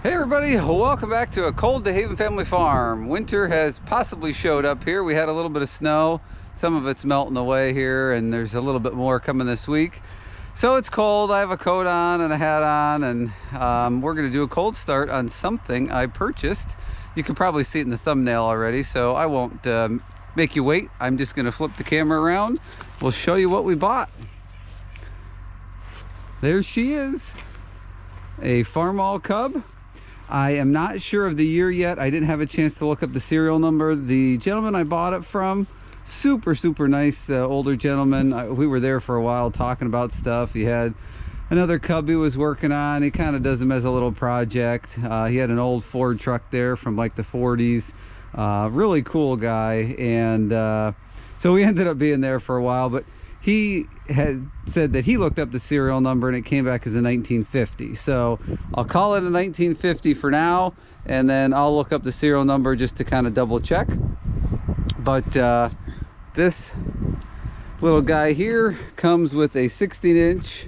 Hey everybody, welcome back to a cold DeHaven family farm. Winter has possibly showed up here. We had a little bit of snow. Some of it's melting away here and there's a little bit more coming this week. So it's cold. I have a coat on and a hat on, and we're going to do a cold start on something I purchased. You can probably see it in the thumbnail already, so I won't make you wait. I'm just going to flip the camera around. We'll show you what we bought. There she is, a Farmall Cub. I am not sure of the year yet. I didn't have a chance to look up the serial number. The gentleman I bought it from, super nice older gentleman. We were there for a while talking about stuff. He had another Cub he was working on. He kind of does them as a little project. He had an old Ford truck there from like the 40s. Really cool guy. And so we ended up being there for a while, but he had said that he looked up the serial number and it came back as a 1950. So I'll call it a 1950 for now, and then I'll look up the serial number just to kind of double check. But this little guy here comes with a 16-inch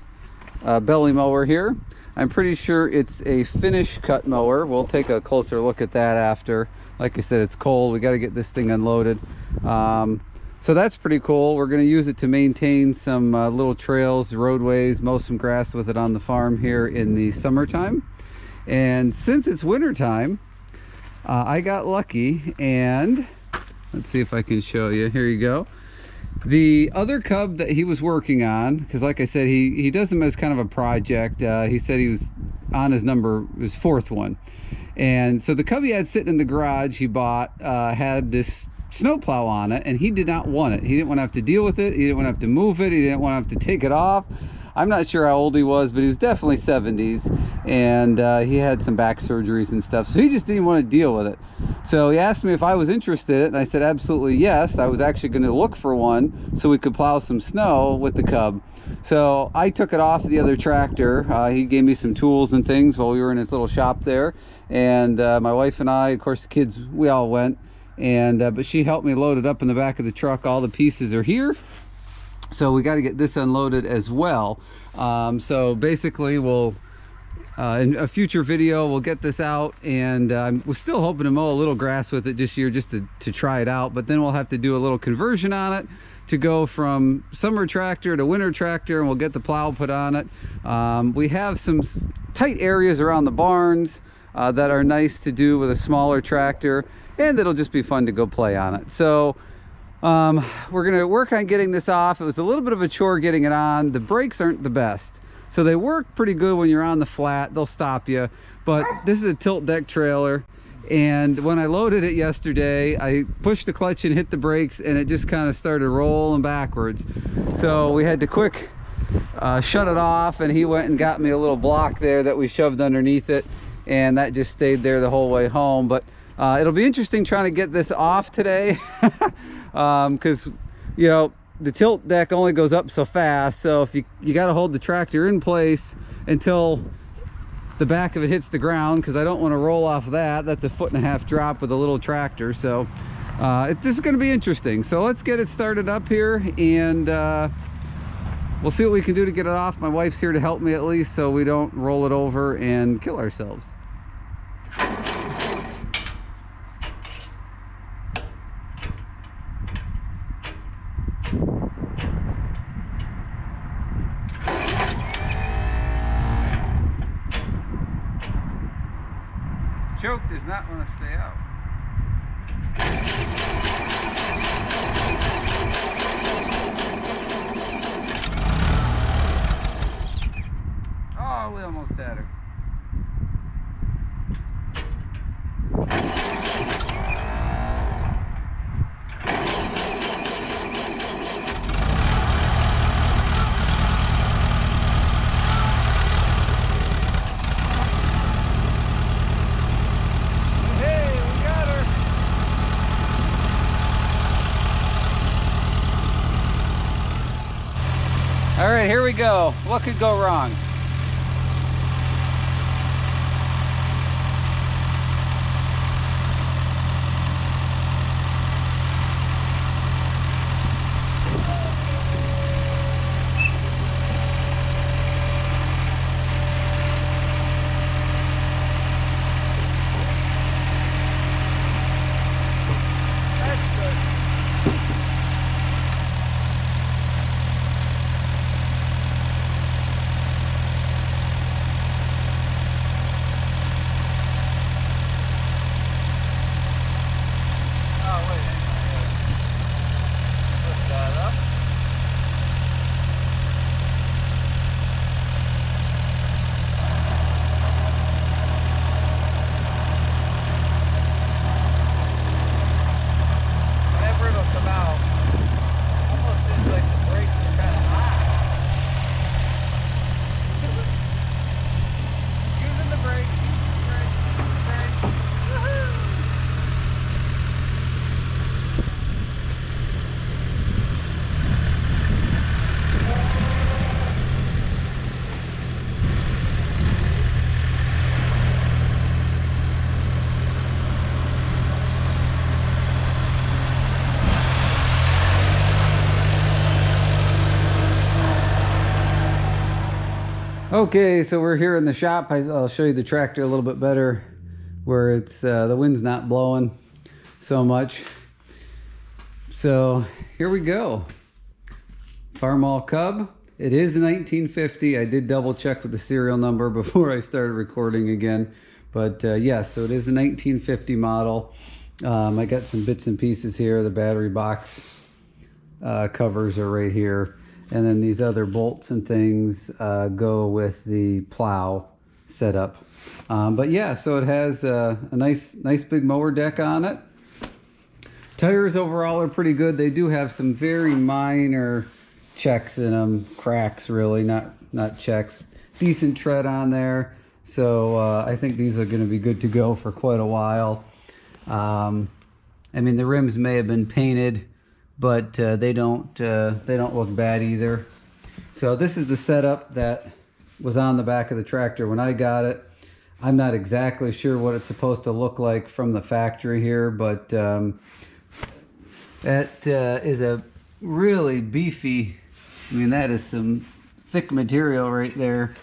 belly mower here. I'm pretty sure it's a finish cut mower. We'll take a closer look at that after. Like I said, it's cold. We got to get this thing unloaded. So that's pretty cool. We're going to use it to maintain some little trails, roadways, mow some grass with it on the farm here in the summertime. And since it's wintertime, I got lucky, and let's see if I can show you. Here you go. The other Cub that he was working on, because like I said, he does them as kind of a project. He said he was on his fourth one. And so the Cub he had sitting in the garage he bought had this snow plow on it, and he did not want it. He didn't want to have to deal with it. He didn't want to have to move it. He didn't want to have to take it off. I'm not sure how old he was, but he was definitely 70s, and he had some back surgeries and stuff, so he just didn't want to deal with it. So he asked me if I was interested, and I said absolutely yes. I was actually going to look for one so we could plow some snow with the Cub. So I took it off the other tractor. He gave me some tools and things while we were in his little shop there, and my wife and I, of course the kids, we all went. And but she helped me load it up in the back of the truck. All the pieces are here, so we got to get this unloaded as well. So basically we'll in a future video we'll get this out, and we're still hoping to mow a little grass with it this year just to try it out, but then we'll have to do a little conversion on it to go from summer tractor to winter tractor, and we'll get the plow put on it. We have some tight areas around the barns that are nice to do with a smaller tractor, and it'll just be fun to go play on it. So we're gonna work on getting this off. It was a little bit of a chore getting it on. The brakes aren't the best, so they work pretty good when you're on the flat. They'll stop you, but this is a tilt deck trailer, and when I loaded it yesterday, I pushed the clutch and hit the brakes, and it just kind of started rolling backwards. So we had to quick shut it off, and he went and got me a little block there that we shoved underneath it, and that just stayed there the whole way home. But it'll be interesting trying to get this off today, because you know the tilt deck only goes up so fast. So if you got to hold the tractor in place until the back of it hits the ground, because I don't want to roll off that. That's a 1.5 foot drop with a little tractor. So this is going to be interesting. So let's get it started up here, and we'll see what we can do to get it off. My wife's here to help me at least, so we don't roll it over and kill ourselves. Choke does not want to stay out. Oh, we almost had her. All right, here we go. What could go wrong? Okay, so we're here in the shop. I'll show you the tractor a little bit better where it's the wind's not blowing so much. So here we go. Farmall Cub. It is 1950. I did double check with the serial number before I started recording again. But yes, so it is a 1950 model. I got some bits and pieces here. The battery box covers are right here. And then these other bolts and things go with the plow setup. But yeah, so it has a nice big mower deck on it. Tires overall are pretty good. They do have some very minor checks in them, cracks really, not checks. Decent tread on there. So I think these are going to be good to go for quite a while. I mean, the rims may have been painted, but they don't look bad either. So this is the setup that was on the back of the tractor when I got it. I'm not exactly sure what it's supposed to look like from the factory here, but that is a really beefy, I mean, that is some thick material right there.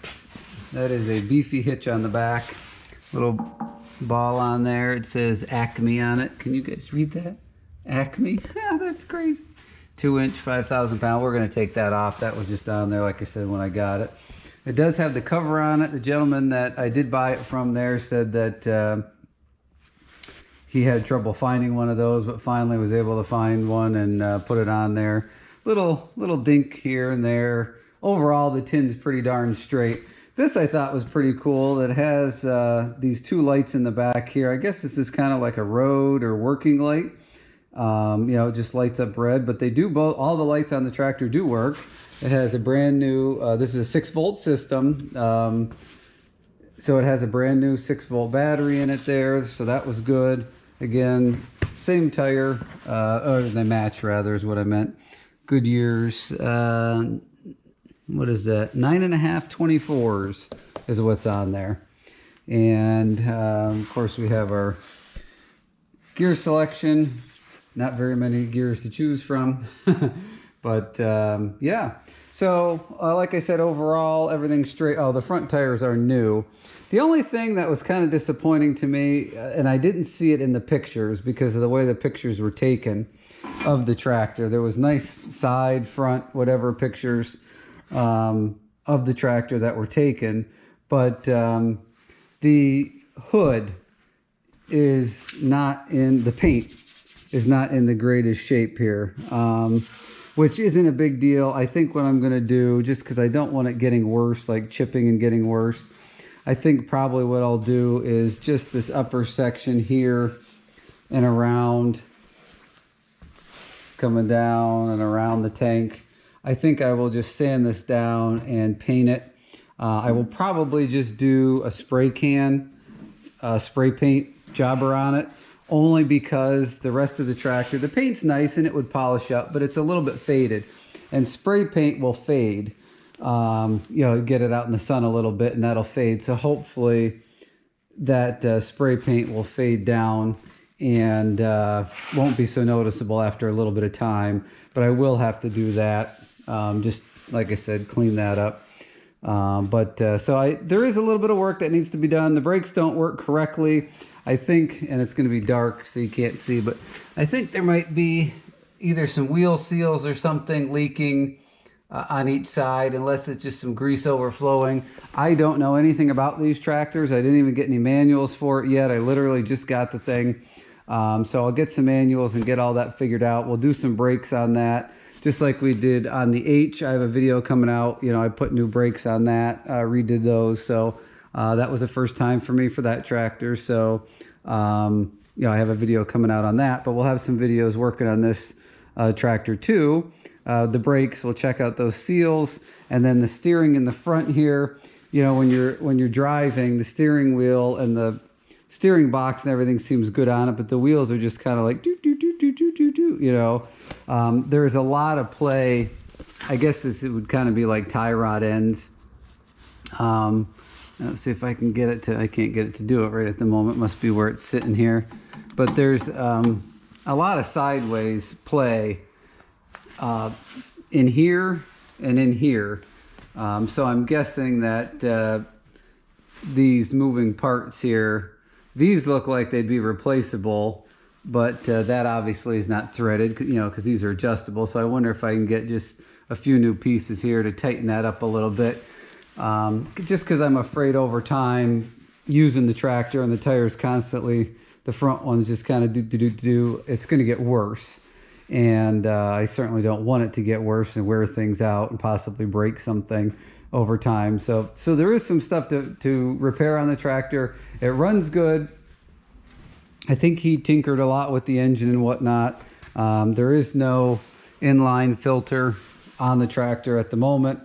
That is a beefy hitch on the back. Little ball on there. It says Acme on it. Can you guys read that? Acme? That's crazy. 2-inch, 5,000 pound. We're going to take that off. That was just on there, like I said, when I got it. It does have the cover on it. The gentleman that I did buy it from there said that he had trouble finding one of those, but finally was able to find one and put it on there. Little dink here and there. Overall, the tin's pretty darn straight. This I thought was pretty cool. It has these two lights in the back here. I guess this is kind of like a road or working light. You know, it just lights up red, but they do both. All the lights on the tractor do work. It has a brand new, this is a 6-volt system. So it has a brand new 6-volt battery in it there. So that was good. Again, same tire, or they match rather is what I meant. Goodyear's, what is that? 9.5 24s is what's on there. And of course we have our gear selection. Not very many gears to choose from. But yeah. So like I said, overall, everything's straight. Oh, the front tires are new. The only thing that was kind of disappointing to me, and I didn't see it in the pictures because of the way the pictures were taken of the tractor. There was nice side, front, whatever pictures of the tractor that were taken. But the hood is not in, the paint is not in the greatest shape here. Which isn't a big deal. I think what I'm going to do, just because I don't want it getting worse, like chipping and getting worse, I think probably what I'll do is just this upper section here and around, coming down and around the tank. I think I will just sand this down and paint it. I will probably just do a spray can, spray paint jobber on it. Only because the rest of the tractor, the paint's nice and it would polish up, but it's a little bit faded. And spray paint will fade. You know, get it out in the sun a little bit and that'll fade. So hopefully that spray paint will fade down and won't be so noticeable after a little bit of time. But I will have to do that. Just like I said, clean that up. So there is a little bit of work that needs to be done. The brakes don't work correctly. I think, and it's going to be dark so you can't see, but I think there might be either some wheel seals or something leaking on each side, unless it's just some grease overflowing. I don't know anything about these tractors. I didn't even get any manuals for it yet. I literally just got the thing. So I'll get some manuals and get all that figured out. We'll do some brakes on that, just like we did on the H. I have a video coming out. You know, I put new brakes on that, redid those. So that was the first time for me for that tractor. So, you know, I have a video coming out on that, but we'll have some videos working on this tractor too. The brakes, we'll check out those seals, and then the steering in the front here. You know, when you're driving, the steering wheel and the steering box and everything seems good on it, but the wheels are just kind of like do do do do do do do. You know, there's a lot of play. I guess it would kind of be like tie rod ends. Let's see if I can get it to, I can't get it to do it right at the moment. Must be where it's sitting here. But there's a lot of sideways play in here and in here. So I'm guessing that these moving parts here, these look like they'd be replaceable, but that obviously is not threaded, you know, because these are adjustable. So I wonder if I can get just a few new pieces here to tighten that up a little bit. Just because I'm afraid over time using the tractor and the tires constantly, the front ones just kind of do, it's going to get worse. And I certainly don't want it to get worse and wear things out and possibly break something over time. So there is some stuff to repair on the tractor. It runs good. I think he tinkered a lot with the engine and whatnot. There is no inline filter on the tractor at the moment,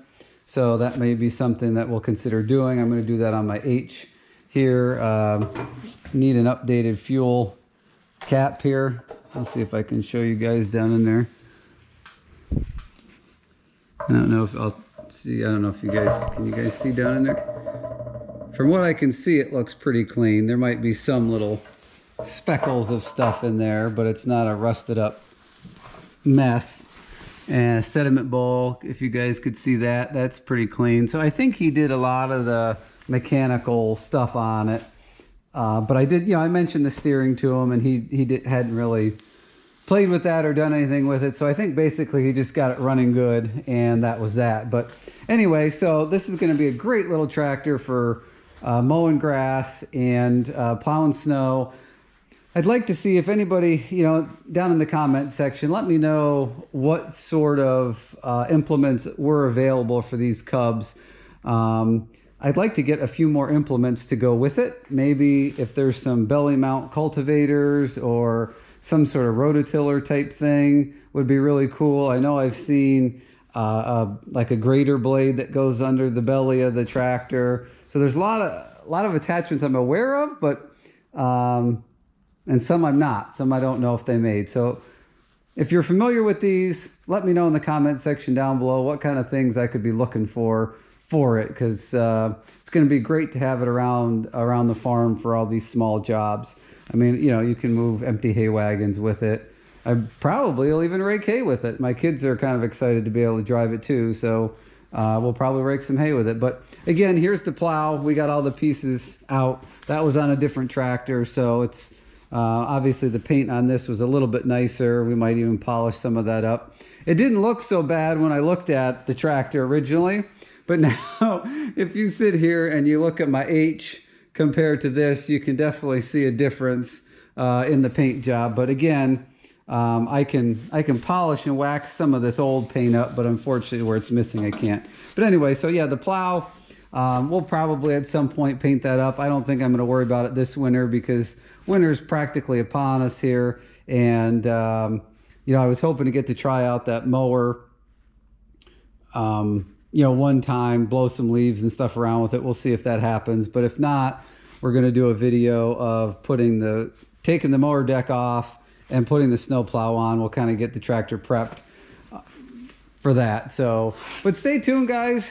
so that may be something that we'll consider doing. I'm going to do that on my H here. Need an updated fuel cap here. I'll see if I can show you guys down in there. I don't know if I'll see. I don't know if you guys, can you guys see down in there? From what I can see, it looks pretty clean. There might be some little speckles of stuff in there, but it's not a rusted up mess. And sediment bowl, if you guys could see that, that's pretty clean. So I think he did a lot of the mechanical stuff on it. But I did, you know, I mentioned the steering to him, and he hadn't really played with that or done anything with it. So I think basically he just got it running good, and that was that. But anyway, so this is going to be a great little tractor for mowing grass and plowing snow. I'd like to see if anybody, you know, down in the comment section, let me know what sort of implements were available for these Cubs. I'd like to get a few more implements to go with it. Maybe if there's some belly mount cultivators or some sort of rototiller type thing would be really cool. I know I've seen like a grater blade that goes under the belly of the tractor. So there's a lot of attachments I'm aware of, but and some I'm not. Some I don't know if they made. So if you're familiar with these, let me know in the comment section down below what kind of things I could be looking for it, because it's going to be great to have it around the farm for all these small jobs. I mean, you know, you can move empty hay wagons with it. I probably will even rake hay with it. My kids are kind of excited to be able to drive it too, so we'll probably rake some hay with it. But again, here's the plow. We got all the pieces out. That was on a different tractor, so it's obviously the paint on this was a little bit nicer. We might even polish some of that up. It didn't look so bad when I looked at the tractor originally, but now if you sit here and you look at my H compared to this, you can definitely see a difference in the paint job. But again, I can polish and wax some of this old paint up, but unfortunately where it's missing, I can't. But anyway, so yeah, the plow, we'll probably at some point paint that up. I don't think I'm going to worry about it this winter because winter's practically upon us here. And, you know, I was hoping to get to try out that mower, you know, one time, blow some leaves and stuff around with it. We'll see if that happens. But if not, we're going to do a video of taking the mower deck off and putting the snow plow on. We'll kind of get the tractor prepped for that. So, but stay tuned, guys.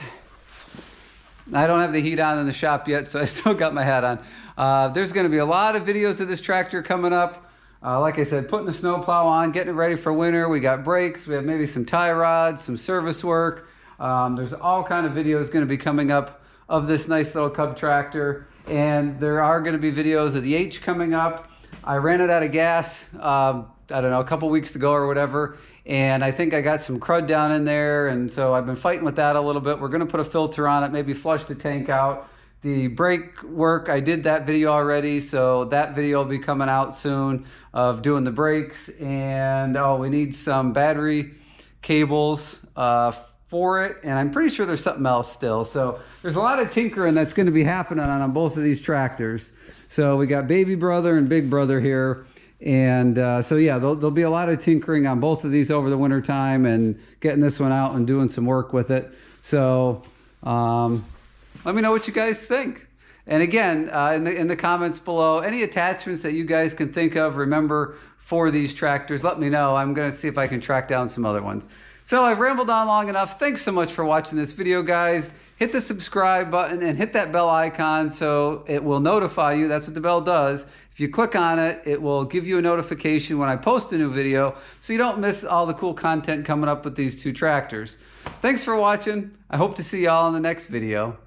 I don't have the heat on in the shop yet, so I still got my hat on. There's going to be a lot of videos of this tractor coming up. Like I said, putting the snow plow on, getting it ready for winter. We got brakes. We have maybe some tie rods, some service work. There's all kind of videos going to be coming up of this nice little Cub tractor. And there are going to be videos of the H coming up. I ran it out of gas, I don't know, a couple weeks ago or whatever. And I think I got some crud down in there. And so I've been fighting with that a little bit. We're going to put a filter on it, maybe flush the tank out. The brake work, I did that video already. So that video will be coming out soon of doing the brakes. And we need some battery cables for it. And I'm pretty sure there's something else still. So there's a lot of tinkering that's going to be happening on both of these tractors. So we got baby brother and big brother here. And so yeah, there'll be a lot of tinkering on both of these over the winter time and getting this one out and doing some work with it. So let me know what you guys think. And again, in the comments below, any attachments that you guys can think of, remember, for these tractors, let me know. I'm going to see if I can track down some other ones. So I've rambled on long enough. Thanks so much for watching this video, guys. hit the subscribe button and hit that bell icon so it will notify you. That's what the bell does. If you click on it, it will give you a notification when I post a new video so you don't miss all the cool content coming up with these two tractors. Thanks for watching. I hope to see y'all in the next video.